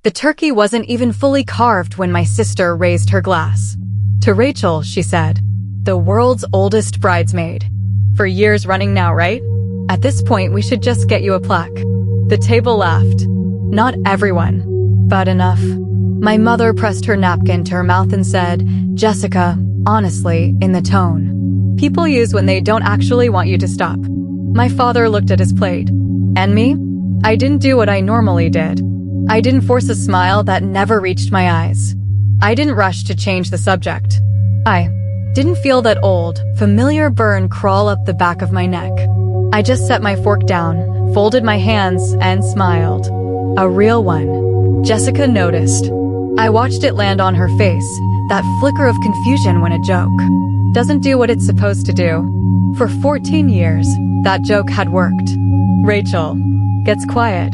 The turkey wasn't even fully carved when my sister raised her glass. To Rachel, she said, "The world's oldest bridesmaid. For years running now, right? At this point, we should just get you a plaque." The table laughed. Not everyone, but enough. My mother pressed her napkin to her mouth and said, "Jessica," honestly, in the tone people use when they don't actually want you to stop. My father looked at his plate. And me? I didn't do what I normally did. I didn't force a smile that never reached my eyes. I didn't rush to change the subject. I didn't feel that old, familiar burn crawl up the back of my neck. I just set my fork down, folded my hands, and smiled. A real one. Jessica noticed. I watched it land on her face, that flicker of confusion when a joke doesn't do what it's supposed to do. For 14 years, that joke had worked. Rachel gets quiet.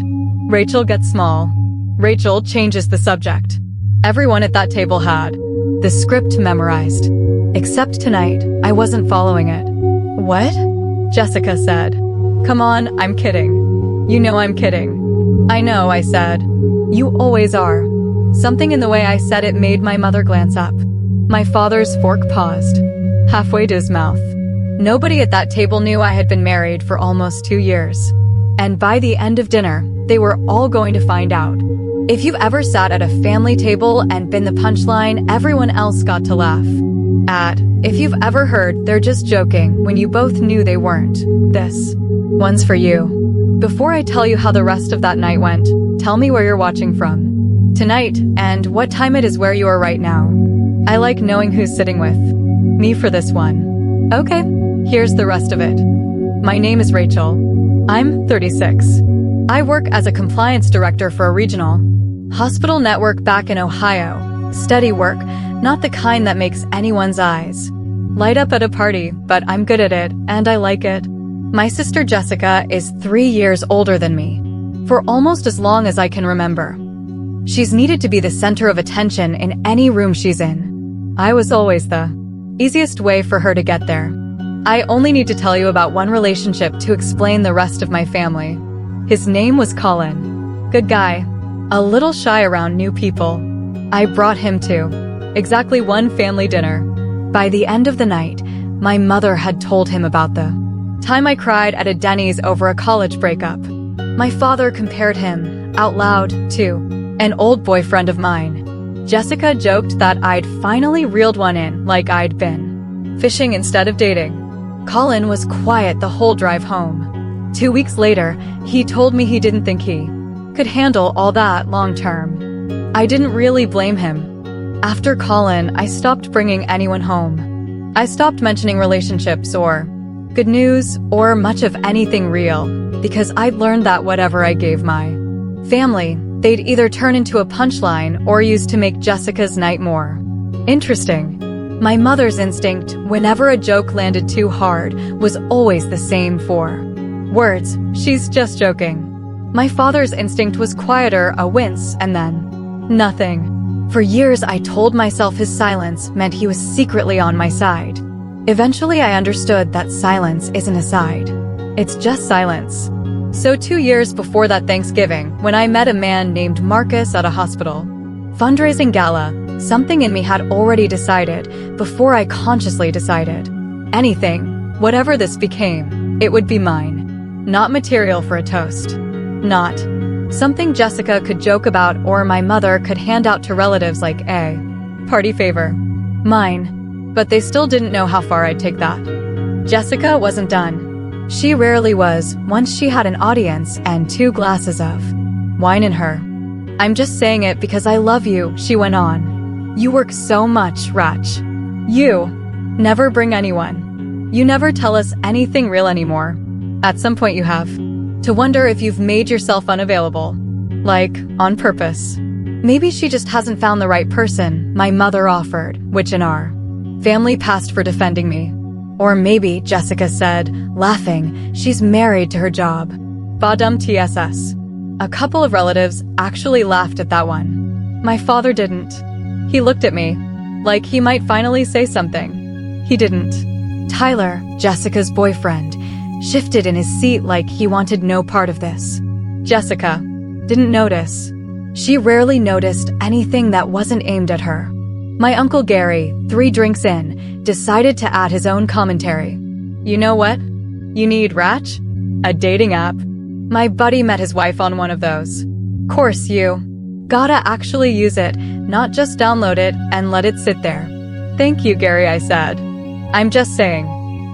Rachel gets small. Rachel changes the subject. Everyone at that table had the script memorized. Except tonight, I wasn't following it. "What?" Jessica said. "Come on, I'm kidding. You know I'm kidding." "I know," I said. "You always are." Something in the way I said it made my mother glance up. My father's fork paused, halfway to his mouth. Nobody at that table knew I had been married for almost 2 years. And by the end of dinner, they were all going to find out. If you've ever sat at a family table and been the punchline everyone else got to laugh at, if you've ever heard "they're just joking" when you both knew they weren't, this one's for you. Before I tell you how the rest of that night went, tell me where you're watching from tonight and what time it is where you are right now. I like knowing who's sitting with me for this one. Okay, here's the rest of it. My name is Rachel. I'm 36. I work as a compliance director for a regional hospital network back in Ohio. Steady work, not the kind that makes anyone's eyes light up at a party, but I'm good at it, and I like it. My sister Jessica is 3 years older than me, for almost as long as I can remember. She's needed to be the center of attention in any room she's in. I was always the easiest way for her to get there. I only need to tell you about one relationship to explain the rest of my family. His name was Colin. Good guy. A little shy around new people. I brought him to exactly one family dinner. By the end of the night, my mother had told him about the time I cried at a Denny's over a college breakup. My father compared him, out loud, to an old boyfriend of mine. Jessica joked that I'd finally reeled one in, like I'd been fishing instead of dating. Colin was quiet the whole drive home. 2 weeks later, he told me he didn't think he could handle all that long term. I didn't really blame him. After Colin, I stopped bringing anyone home. I stopped mentioning relationships or good news or much of anything real, because I'd learned that whatever I gave my family, they'd either turn into a punchline or use to make Jessica's night more interesting. My mother's instinct, whenever a joke landed too hard, was always the same for words, "She's just joking." My father's instinct was quieter, a wince, and then nothing. For years, I told myself his silence meant he was secretly on my side. Eventually, I understood that silence isn't a side. It's just silence. So 2 years before that Thanksgiving, when I met a man named Marcus at a hospital fundraising gala, something in me had already decided, before I consciously decided. Anything, whatever this became, it would be mine. Not material for a toast. Not something Jessica could joke about or my mother could hand out to relatives like a party favor. Mine. But they still didn't know how far I'd take that. Jessica wasn't done. She rarely was, once she had an audience and 2 glasses of wine in her. "I'm just saying it because I love you," she went on. "You work so much, Rach. You never bring anyone. You never tell us anything real anymore. At some point you have to wonder if you've made yourself unavailable. Like, on purpose." Maybe she just hasn't found the right person, my mother offered, which in our family passed for defending me. Or maybe, Jessica said, laughing, she's married to her job. Badum TSS. A couple of relatives actually laughed at that one. My father didn't. He looked at me, like he might finally say something. He didn't. Tyler, Jessica's boyfriend, shifted in his seat like he wanted no part of this. Jessica didn't notice. She rarely noticed anything that wasn't aimed at her. My Uncle Gary, 3 drinks in, decided to add his own commentary. You know what? You need Ratch? A dating app. My buddy met his wife on one of those. Course you gotta actually use it, not just download it and let it sit there. Thank you, Gary, I said. I'm just saying.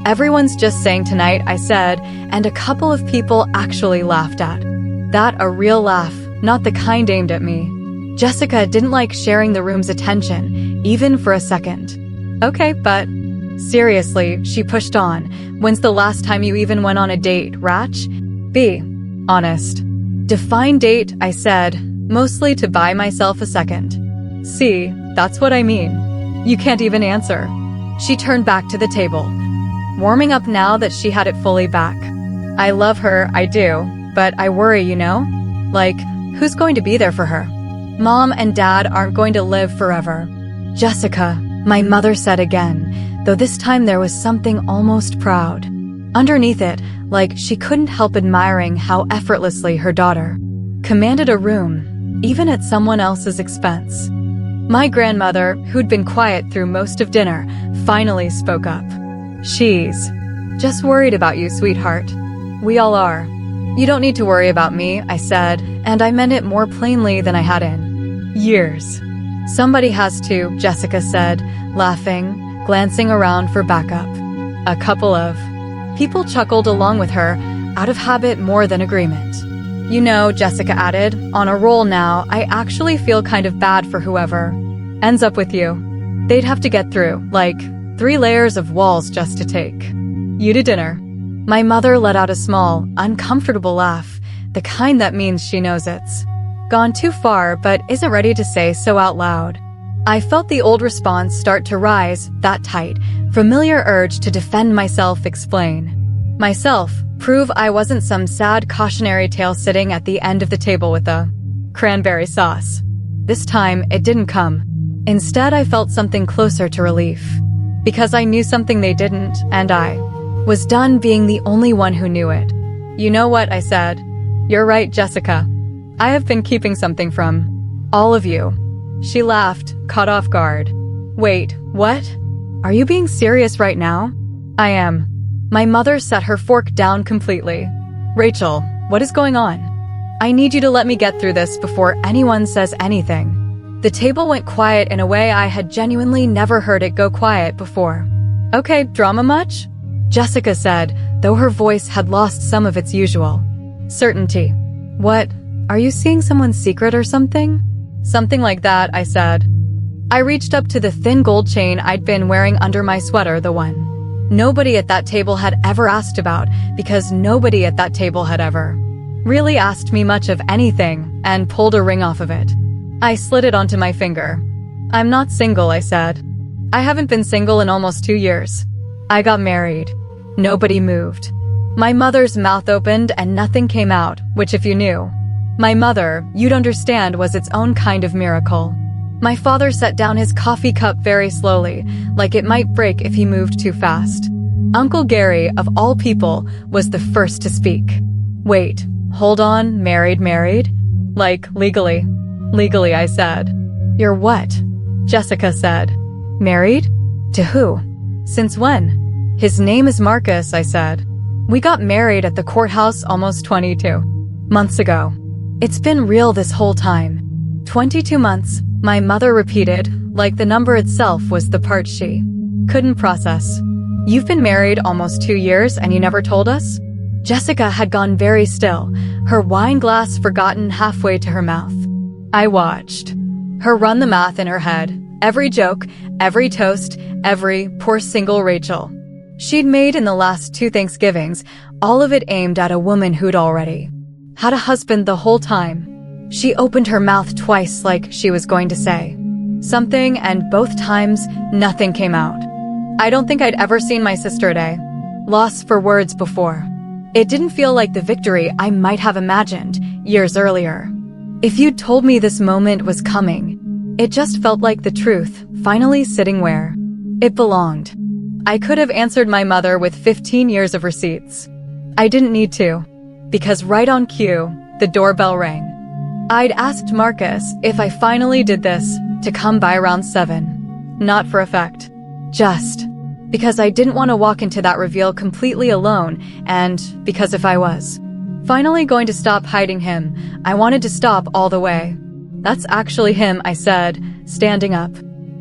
Everyone's just saying tonight, I said, and a couple of people actually laughed at. That a real laugh, not the kind aimed at me. Jessica didn't like sharing the room's attention, even for a second. Okay, but seriously, she pushed on. When's the last time you even went on a date, Ratch? Be honest. Define date, I said, mostly to buy myself a second. See, that's what I mean. You can't even answer. She turned back to the table, warming up now that she had it fully back. I love her, I do, but I worry, you know? Like, who's going to be there for her? Mom and Dad aren't going to live forever. Jessica, my mother said again, though this time there was something almost proud. Underneath it, like she couldn't help admiring how effortlessly her daughter commanded a room, even at someone else's expense. My grandmother, who'd been quiet through most of dinner, finally spoke up. She's just worried about you, sweetheart. We all are. You don't need to worry about me, I said, and I meant it more plainly than I had in years. Somebody has to, Jessica said, laughing, glancing around for backup. A couple of people chuckled along with her, out of habit more than agreement. You know, Jessica added, on a roll now, I actually feel kind of bad for whoever ends up with you. They'd have to get through, like, 3 layers of walls just to take you to dinner. My mother let out a small, uncomfortable laugh, the kind that means she knows it's gone too far but isn't ready to say so out loud. I felt the old response start to rise, that tight, familiar urge to defend myself, explain myself, prove I wasn't some sad cautionary tale sitting at the end of the table with a cranberry sauce. This time, it didn't come. Instead, I felt something closer to relief. Because I knew something they didn't, and I was done being the only one who knew it. You know what, I said. You're right, Jessica. I have been keeping something from all of you. She laughed, caught off guard. Wait, what? Are you being serious right now? I am. My mother set her fork down completely. Rachel, what is going on? I need you to let me get through this before anyone says anything. The table went quiet in a way I had genuinely never heard it go quiet before. Okay, drama much? Jessica said, though her voice had lost some of its usual certainty. What? Are you seeing someone's secret or something? Something like that, I said. I reached up to the thin gold chain I'd been wearing under my sweater, the one nobody at that table had ever asked about, because nobody at that table had ever really asked me much of anything, and pulled a ring off of it. I slid it onto my finger. I'm not single, I said. I haven't been single in almost 2 years. I got married. Nobody moved. My mother's mouth opened and nothing came out, which if you knew my mother, you'd understand was its own kind of miracle. My father set down his coffee cup very slowly, like it might break if he moved too fast. Uncle Gary, of all people, was the first to speak. Wait, hold on, married? Like, legally. Legally, I said. You're what? Jessica said. Married? To who? Since when? His name is Marcus, I said. We got married at the courthouse almost 22 months ago. It's been real this whole time. 22 months, my mother repeated, like the number itself was the part she couldn't process. You've been married almost 2 years and you never told us? Jessica had gone very still, her wine glass forgotten halfway to her mouth. I watched her run the math in her head, every joke, every toast, every poor single Rachel she'd made in the last 2 Thanksgivings, all of it aimed at a woman who'd already had a husband the whole time. She opened her mouth twice like she was going to say something, and both times, nothing came out. I don't think I'd ever seen my sister at a loss for words before. It didn't feel like the victory I might have imagined years earlier. If you'd told me this moment was coming, it just felt like the truth, finally sitting where it belonged. I could have answered my mother with 15 years of receipts. I didn't need to, because right on cue, the doorbell rang. I'd asked Marcus if I finally did this to come by around 7. Not for effect. Just because I didn't want to walk into that reveal completely alone, and because if I was finally going to stop hiding him, I wanted to stop all the way. That's actually him, I said, standing up.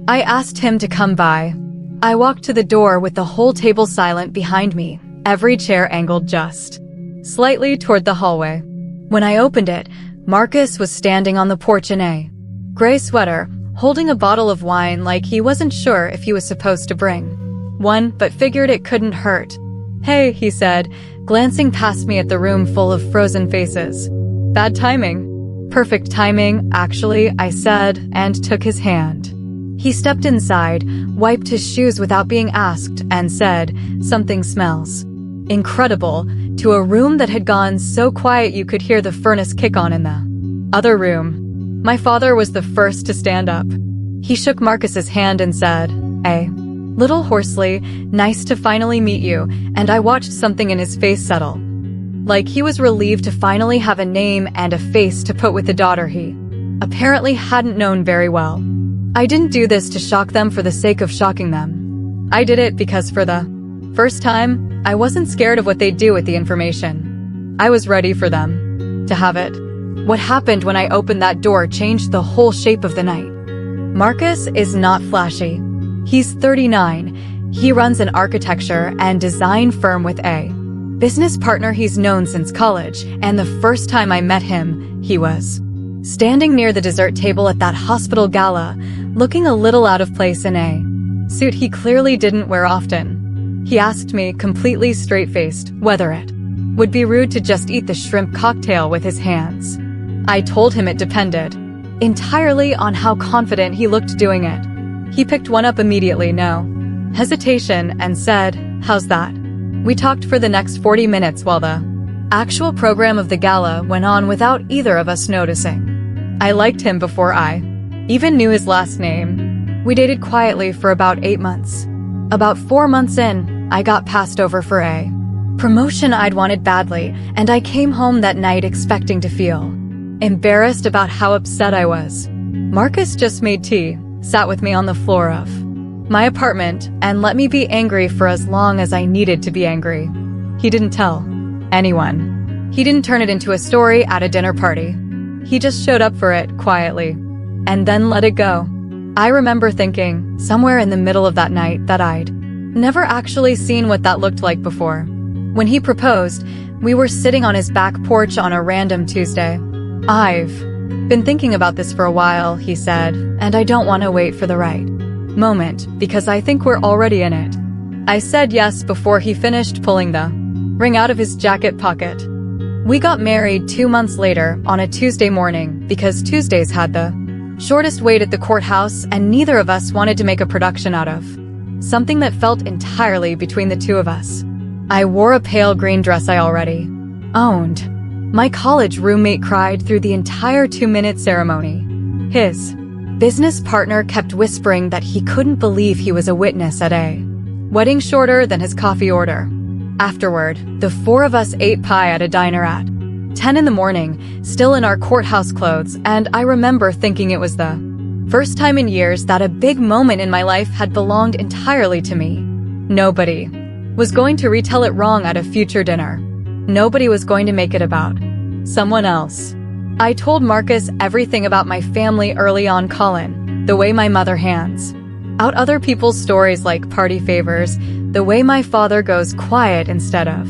I asked him to come by. I walked to the door with the whole table silent behind me, every chair angled just slightly toward the hallway. When I opened it, Marcus was standing on the porch in a gray sweater, holding a bottle of wine like he wasn't sure if he was supposed to bring one, but figured it couldn't hurt. "Hey," he said, glancing past me at the room full of frozen faces. "Bad timing." "Perfect timing, actually," I said, and took his hand. He stepped inside, wiped his shoes without being asked, and said, "Something smells incredible," to a room that had gone so quiet you could hear the furnace kick on in the other room. My father was the first to stand up. He shook Marcus's hand and said, "A little hoarsely, nice to finally meet you," and I watched something in his face settle. Like he was relieved to finally have a name and a face to put with the daughter he apparently hadn't known very well. I didn't do this to shock them for the sake of shocking them. I did it because for the first time, I wasn't scared of what they'd do with the information. I was ready for them to have it. What happened when I opened that door changed the whole shape of the night. Marcus is not flashy. He's 39. He runs an architecture and design firm with a business partner he's known since college, and the first time I met him, he was standing near the dessert table at that hospital gala, looking a little out of place in a suit he clearly didn't wear often. He asked me, completely straight-faced, whether it would be rude to just eat the shrimp cocktail with his hands. I told him it depended entirely on how confident he looked doing it. He picked one up immediately, no hesitation, and said, "How's that?" We talked for the next 40 minutes while the actual program of the gala went on without either of us noticing. I liked him before I even knew his last name. We dated quietly for about 8 months. About 4 months in, I got passed over for a promotion I'd wanted badly, and I came home that night expecting to feel embarrassed about how upset I was. Marcus just made tea, sat with me on the floor of my apartment, and let me be angry for as long as I needed to be angry. He didn't tell anyone. He didn't turn it into a story at a dinner party. He just showed up for it, quietly, and then let it go. I remember thinking, somewhere in the middle of that night, that I'd never actually seen what that looked like before. When he proposed, we were sitting on his back porch on a random Tuesday. "I've been thinking about this for a while," he said, "and I don't want to wait for the right moment, because I think we're already in it." I said yes before he finished pulling the ring out of his jacket pocket. We got married 2 months later on a Tuesday morning because Tuesdays had the shortest wait at the courthouse, and neither of us wanted to make a production out of something that felt entirely between the two of us. I wore a pale green dress I already owned. My college roommate cried through the entire 2-minute ceremony. His business partner kept whispering that he couldn't believe he was a witness at a wedding shorter than his coffee order. Afterward, the 4 of us ate pie at a diner at 10 in the morning, still in our courthouse clothes, and I remember thinking it was the first time in years that a big moment in my life had belonged entirely to me. Nobody was going to retell it wrong at a future dinner. Nobody was going to make it about someone else. I told Marcus everything about my family early on, Colin, the way my mother hands out other people's stories like party favors, the way my father goes quiet instead of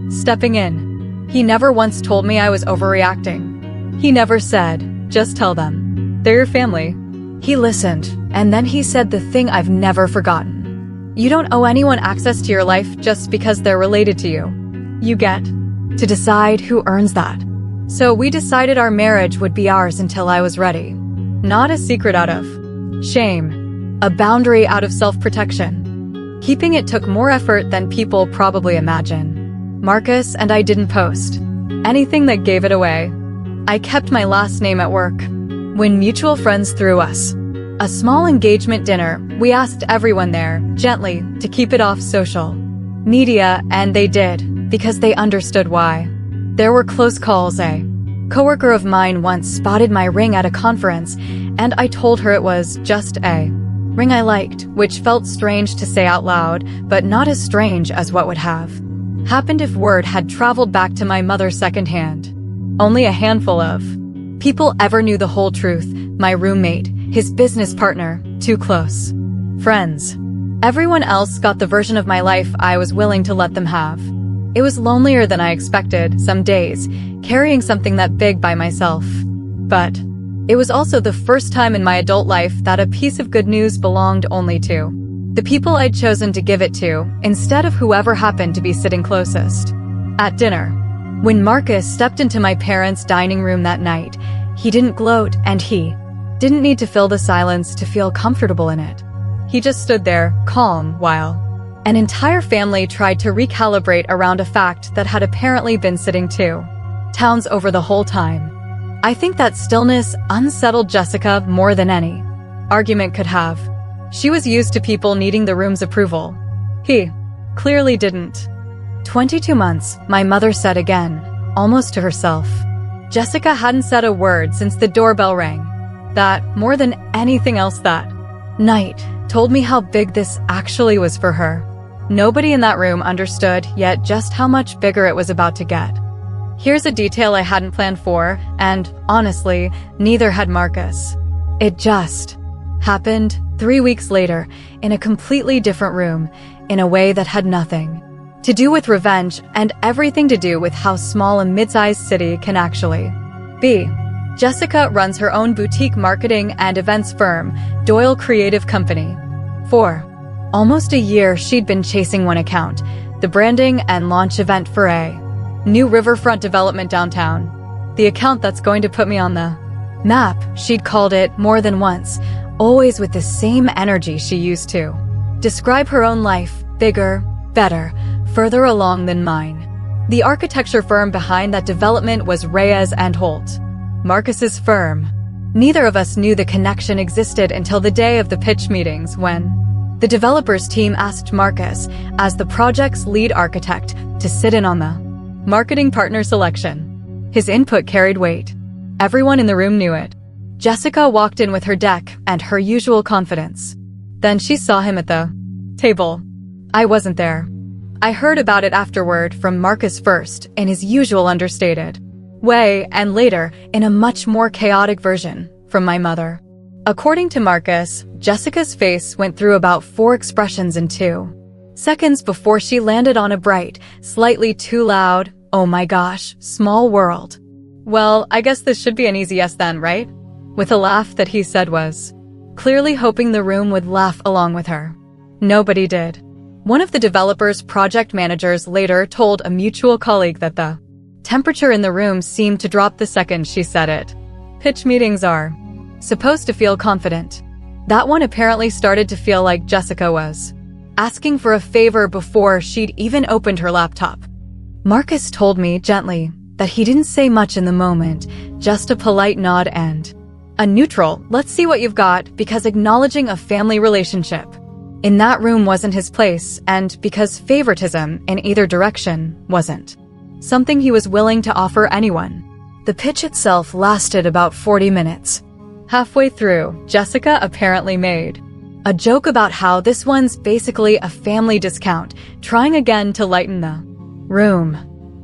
stepping in. He never once told me I was overreacting. He never said, "Just tell them. They're your family." He listened, and then he said the thing I've never forgotten. You don't owe anyone access to your life just because they're related to you. You get to decide who earns that. So we decided our marriage would be ours until I was ready. Not a secret out of shame, a boundary out of self-protection. Keeping it took more effort than people probably imagine. Marcus and I didn't post anything that gave it away. I kept my last name at work. When mutual friends threw us a small engagement dinner, we asked everyone there, gently, to keep it off social media, and they did, because they understood why. There were close calls, Coworker of mine once spotted my ring at a conference, and I told her it was just a ring I liked, which felt strange to say out loud, but not as strange as what would have happened if word had traveled back to my mother secondhand. Only a handful of people ever knew the whole truth. My roommate, his business partner, two close friends. Everyone else got the version of my life I was willing to let them have. It was lonelier than I expected, some days, carrying something that big by myself. But it was also the first time in my adult life that a piece of good news belonged only to the people I'd chosen to give it to, instead of whoever happened to be sitting closest. At dinner, when Marcus stepped into my parents' dining room that night, he didn't gloat, and he didn't need to fill the silence to feel comfortable in it. He just stood there, calm, while an entire family tried to recalibrate around a fact that had apparently been sitting 2 towns over the whole time. I think that stillness unsettled Jessica more than any argument could have. She was used to people needing the room's approval. He clearly didn't. 22 months, my mother said again, almost to herself. Jessica hadn't said a word since the doorbell rang. That, more than anything else that night, told me how big this actually was for her. Nobody in that room understood yet just how much bigger it was about to get. Here's a detail I hadn't planned for, and honestly, neither had Marcus. It just happened 3 weeks later in a completely different room, in a way that had nothing to do with revenge and everything to do with how small a mid-sized city can actually be. Jessica runs her own boutique marketing and events firm, Doyle Creative Company. For almost a year, she'd been chasing one account, the branding and launch event for a new riverfront development downtown. The account that's going to put me on the map, she'd called it more than once, always with the same energy she used to describe her own life, bigger, better, further along than mine. The architecture firm behind that development was Reyes and Holt, Marcus's firm. Neither of us knew the connection existed until the day of the pitch meetings, when the developers team asked Marcus, as the project's lead architect, to sit in on the marketing partner selection. His input carried weight. Everyone in the room knew it. Jessica walked in with her deck and her usual confidence. Then she saw him at the table. I wasn't there. I heard about it afterward from Marcus first, in his usual understated way, and later, in a much more chaotic version, from my mother. According to Marcus, Jessica's face went through about 4 expressions in 2 seconds before she landed on a bright, slightly too loud, "Oh my gosh, small world." Well, I guess this should be an easy yes then, right? With a laugh that he said was clearly hoping the room would laugh along with her. Nobody did. One of the developer's project managers later told a mutual colleague that the temperature in the room seemed to drop the second she said it. Pitch meetings are supposed to feel confident. That one apparently started to feel like Jessica was asking for a favor before she'd even opened her laptop. Marcus told me gently that he didn't say much in the moment, just a polite nod and a neutral, "Let's see what you've got," because acknowledging a family relationship in that room wasn't his place, and because favoritism in either direction wasn't something he was willing to offer anyone. The pitch itself lasted about 40 minutes. Halfway through, Jessica apparently made a joke about how this one's basically a family discount, trying again to lighten the room.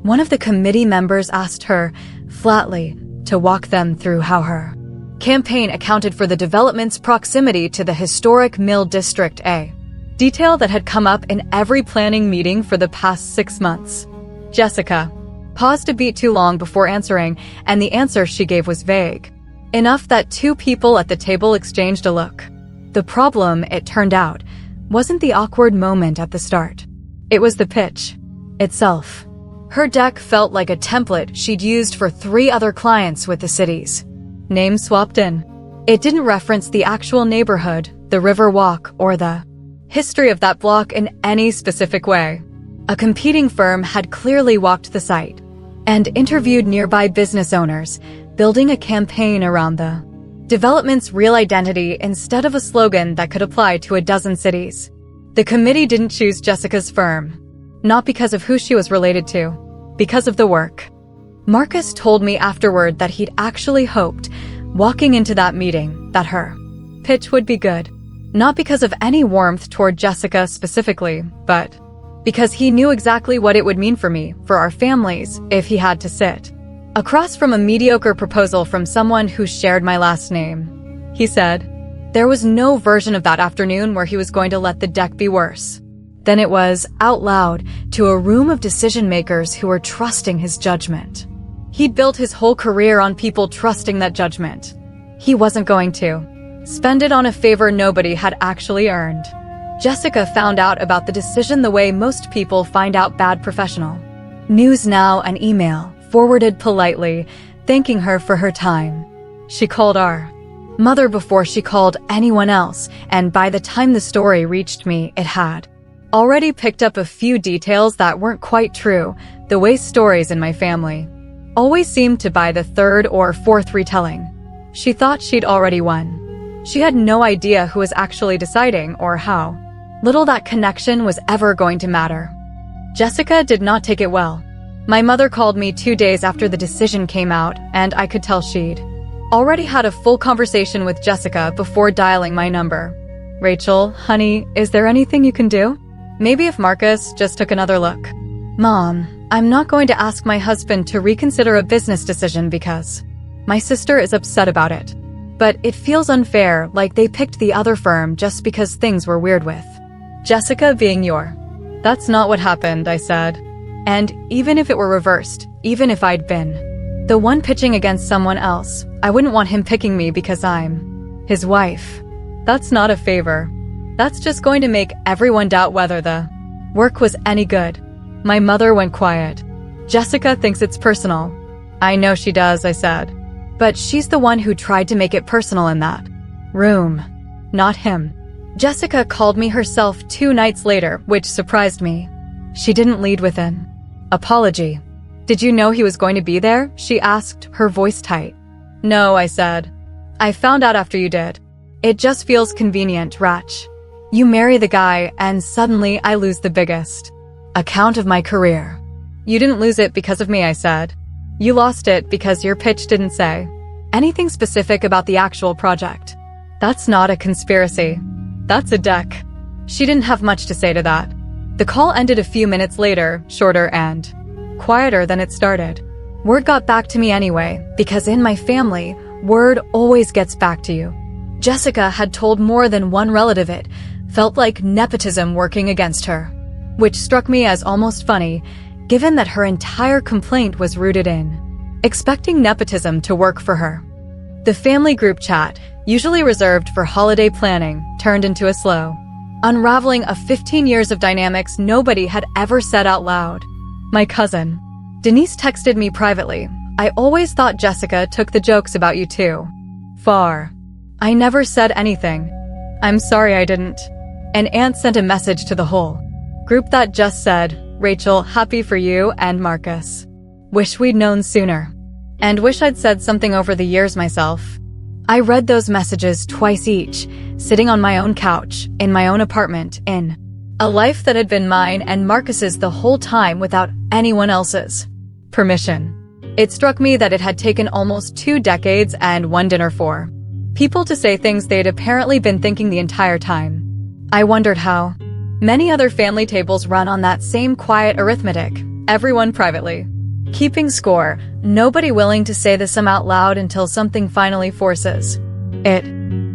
One of the committee members asked her, flatly, to walk them through how her campaign accounted for the development's proximity to the historic Mill District, a detail that had come up in every planning meeting for the past 6 months. Jessica paused a beat too long before answering, and the answer she gave was vague enough that 2 people at the table exchanged a look. The problem, it turned out, wasn't the awkward moment at the start. It was the pitch itself. Her deck felt like a template she'd used for 3 other clients with the city's name swapped in. It didn't reference the actual neighborhood, the river walk, or the history of that block in any specific way. A competing firm had clearly walked the site and interviewed nearby business owners, building a campaign around the development's real identity instead of a slogan that could apply to a dozen cities. The committee didn't choose Jessica's firm, not because of who she was related to, because of the work. Marcus told me afterward that he'd actually hoped, walking into that meeting, that her pitch would be good. Not because of any warmth toward Jessica specifically, but because he knew exactly what it would mean for me, for our families, if he had to sit across from a mediocre proposal from someone who shared my last name. He said there was no version of that afternoon where he was going to let the deck be worse. Then it was, out loud, to a room of decision-makers who were trusting his judgment. He'd built his whole career on people trusting that judgment. He wasn't going to spend it on a favor nobody had actually earned. Jessica found out about the decision the way most people find out bad professional news now, an email, forwarded politely, thanking her for her time. She called our mother before she called anyone else, and by the time the story reached me, it had already picked up a few details that weren't quite true, the way stories in my family always seemed to by the third or fourth retelling. She thought she'd already won. She had no idea who was actually deciding or how little that connection was ever going to matter. Jessica did not take it well. My mother called me 2 days after the decision came out, and I could tell she'd already had a full conversation with Jessica before dialing my number. "Rachel, honey, is there anything you can do? Maybe if Marcus just took another look." "Mom, I'm not going to ask my husband to reconsider a business decision because my sister is upset about it. But it feels unfair, like they picked the other firm just because things were weird with Jessica being your." "That's not what happened," I said. "And even if it were reversed, even if I'd been the one pitching against someone else, I wouldn't want him picking me because I'm his wife. That's not a favor. That's just going to make everyone doubt whether the work was any good." My mother went quiet. "Jessica thinks it's personal." "I know she does," I said. "But she's the one who tried to make it personal in that room, not him." Jessica called me herself 2 nights later, which surprised me. She didn't lead with an apology. "Did you know he was going to be there?" she asked, her voice tight. "No," I said. "I found out after you did. It just feels convenient, Ratch. You marry the guy, and suddenly I lose the biggest account of my career." "You didn't lose it because of me," I said. "You lost it because your pitch didn't say anything specific about the actual project. That's not a conspiracy. That's a deck." She didn't have much to say to that. The call ended a few minutes later, shorter and quieter than it started. Word got back to me anyway, because in my family, word always gets back to you. Jessica had told more than one relative it felt like nepotism working against her, which struck me as almost funny, given that her entire complaint was rooted in expecting nepotism to work for her. The family group chat, usually reserved for holiday planning, turned into a slow unraveling of 15 years of dynamics nobody had ever said out loud. My cousin Denise texted me privately, "I always thought Jessica took the jokes about you too far." I never said anything. "I'm sorry I didn't." An aunt sent a message to the whole group that just said, "Rachel, happy for you and Marcus. Wish we'd known sooner." And wish I'd said something over the years myself. I read those messages twice each, sitting on my own couch, in my own apartment, in a life that had been mine and Marcus's the whole time without anyone else's permission. It struck me that it had taken almost 2 decades and 1 dinner for people to say things they'd apparently been thinking the entire time. I wondered how many other family tables run on that same quiet arithmetic, everyone privately keeping score, nobody willing to say the sum out loud until something finally forces it.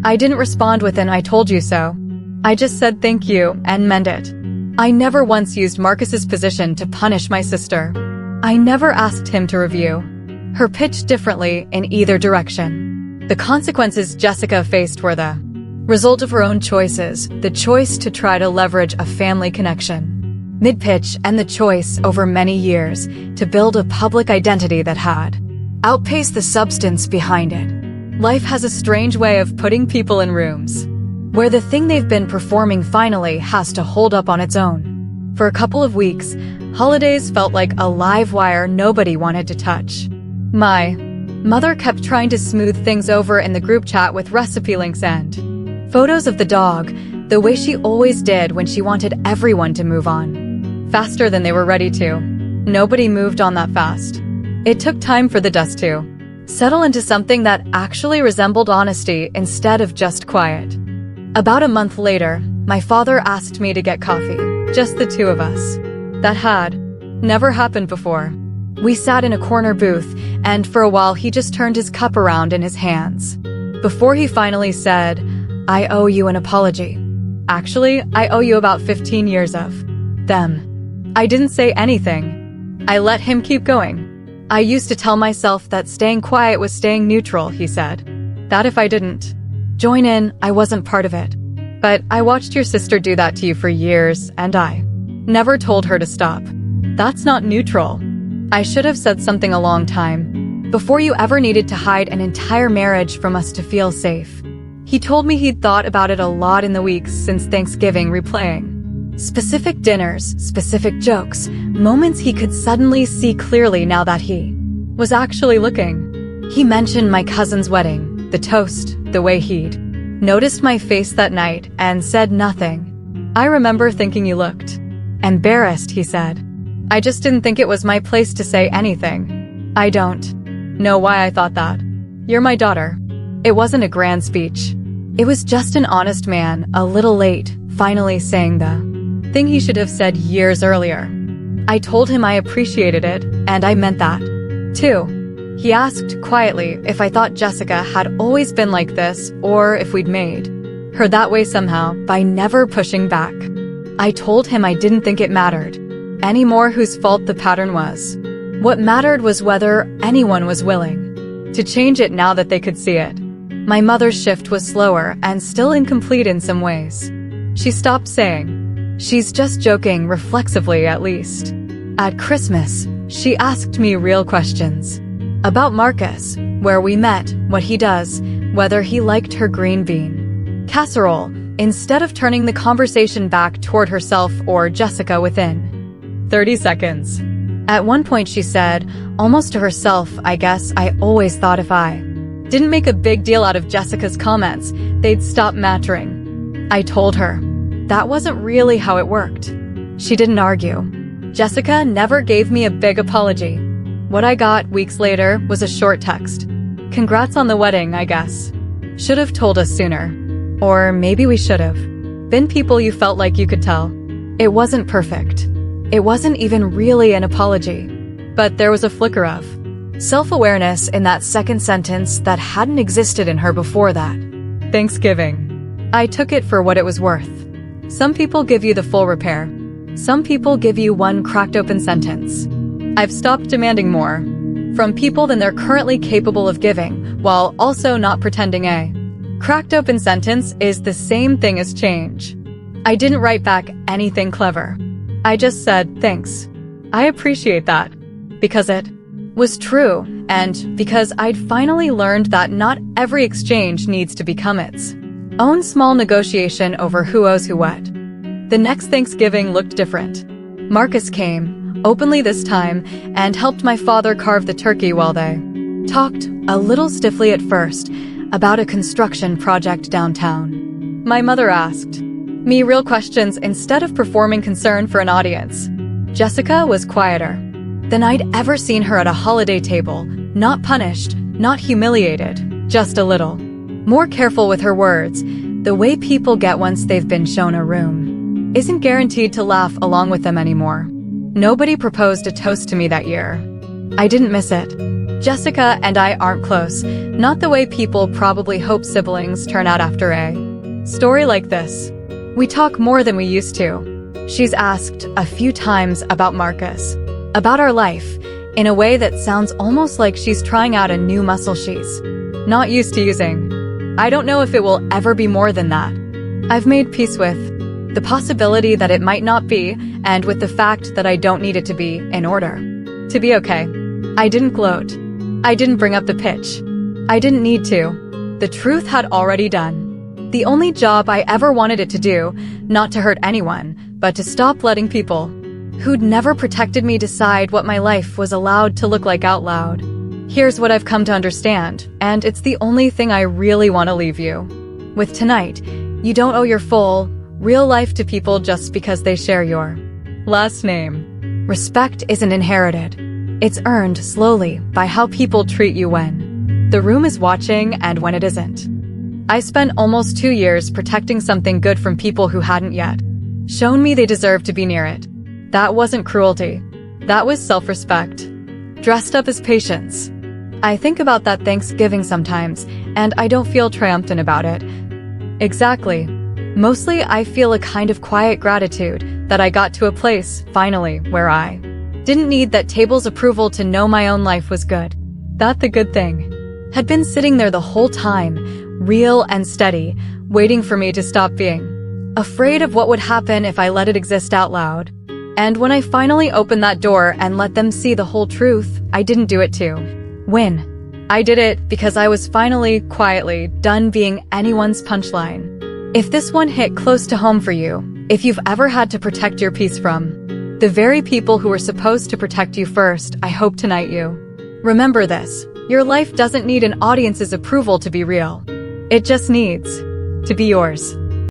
I didn't respond with an "I told you so." I just said thank you and meant it. I never once used Marcus's position to punish my sister. I never asked him to review her pitch differently in either direction. The consequences Jessica faced were the result of her own choices, the choice to try to leverage a family connection mid-pitch, and the choice over many years to build a public identity that had outpaced the substance behind it. Life has a strange way of putting people in rooms where the thing they've been performing finally has to hold up on its own. For a couple of weeks, holidays felt like a live wire nobody wanted to touch. My mother kept trying to smooth things over in the group chat with recipe links and photos of the dog, the way she always did when she wanted everyone to move on faster than they were ready to. Nobody moved on that fast. It took time for the dust to settle into something that actually resembled honesty instead of just quiet. About a month later, my father asked me to get coffee, just the two of us. That had never happened before. We sat in a corner booth, and for a while he just turned his cup around in his hands. Before he finally said, "I owe you an apology. Actually, I owe you about 15 years of them." I didn't say anything. I let him keep going. "I used to tell myself that staying quiet was staying neutral," he said. "That if I didn't join in, I wasn't part of it. But I watched your sister do that to you for years, and I never told her to stop. That's not neutral. I should have said something a long time, before you ever needed to hide an entire marriage from us to feel safe." He told me he'd thought about it a lot in the weeks since Thanksgiving, replaying specific dinners, specific jokes, moments he could suddenly see clearly now that he was actually looking. He mentioned my cousin's wedding, the toast, the way he'd noticed my face that night and said nothing. "I remember thinking you looked embarrassed," he said. "I just didn't think it was my place to say anything. I don't know why I thought that. You're my daughter." It wasn't a grand speech. It was just an honest man, a little late, finally saying the thing he should have said years earlier. I told him I appreciated it, and I meant that, too. He asked quietly if I thought Jessica had always been like this, or if we'd made her that way somehow by never pushing back. I told him I didn't think it mattered anymore whose fault the pattern was. What mattered was whether anyone was willing to change it now that they could see it. My mother's shift was slower and still incomplete in some ways. She stopped saying, "She's just joking," reflexively at least. At Christmas, she asked me real questions. About Marcus, where we met, what he does, whether he liked her green bean casserole, instead of turning the conversation back toward herself or Jessica within 30 seconds. At one point she said, almost to herself, "I guess I always thought if I didn't make a big deal out of Jessica's comments, they'd stop mattering." I told her that wasn't really how it worked. She didn't argue. Jessica never gave me a big apology. What I got weeks later was a short text. "Congrats on the wedding, I guess. Should have told us sooner. Or maybe we should have been people you felt like you could tell." It wasn't perfect. It wasn't even really an apology. But there was a flicker of self-awareness in that second sentence that hadn't existed in her before that. Thanksgiving. I took it for what it was worth. Some people give you the full repair. Some people give you one cracked open sentence. I've stopped demanding more from people than they're currently capable of giving, while also not pretending a cracked open sentence is the same thing as change. I didn't write back anything clever. I just said, "Thanks. I appreciate that." Because it was true, and because I'd finally learned that not every exchange needs to become its own small negotiation over who owes who what. The next Thanksgiving looked different. Marcus came, openly this time, and helped my father carve the turkey while they talked, a little stiffly at first, about a construction project downtown. My mother asked me real questions instead of performing concern for an audience. Jessica was quieter than I'd ever seen her at a holiday table, not punished, not humiliated, just a little more careful with her words. The way people get once they've been shown a room isn't guaranteed to laugh along with them anymore. Nobody proposed a toast to me that year. I didn't miss it. Jessica and I aren't close, not the way people probably hope siblings turn out after a story like this. We talk more than we used to. She's asked a few times about Marcus, about our life, in a way that sounds almost like she's trying out a new muscle she's not used to using. I don't know if it will ever be more than that. I've made peace with the possibility that it might not be, and with the fact that I don't need it to be in order to be okay. I didn't gloat. I didn't bring up the pitch. I didn't need to. The truth had already done the only job I ever wanted it to do, not to hurt anyone, but to stop letting people who'd never protected me decide what my life was allowed to look like out loud. Here's what I've come to understand, and it's the only thing I really want to leave you with tonight. You don't owe your full, real life to people just because they share your last name. Respect isn't inherited. It's earned slowly by how people treat you when the room is watching and when it isn't. I spent almost 2 years protecting something good from people who hadn't yet shown me they deserved to be near it. That wasn't cruelty. That was self-respect, dressed up as patience. I think about that Thanksgiving sometimes, and I don't feel triumphant about it. Exactly. Mostly, I feel a kind of quiet gratitude that I got to a place, finally, where I didn't need that table's approval to know my own life was good. That the good thing had been sitting there the whole time, real and steady, waiting for me to stop being afraid of what would happen if I let it exist out loud. And when I finally opened that door and let them see the whole truth, I didn't do it to win. I did it because I was finally, quietly, done being anyone's punchline. If this one hit close to home for you, if you've ever had to protect your peace from the very people who were supposed to protect you first, I hope tonight you remember this. Your life doesn't need an audience's approval to be real. It just needs to be yours.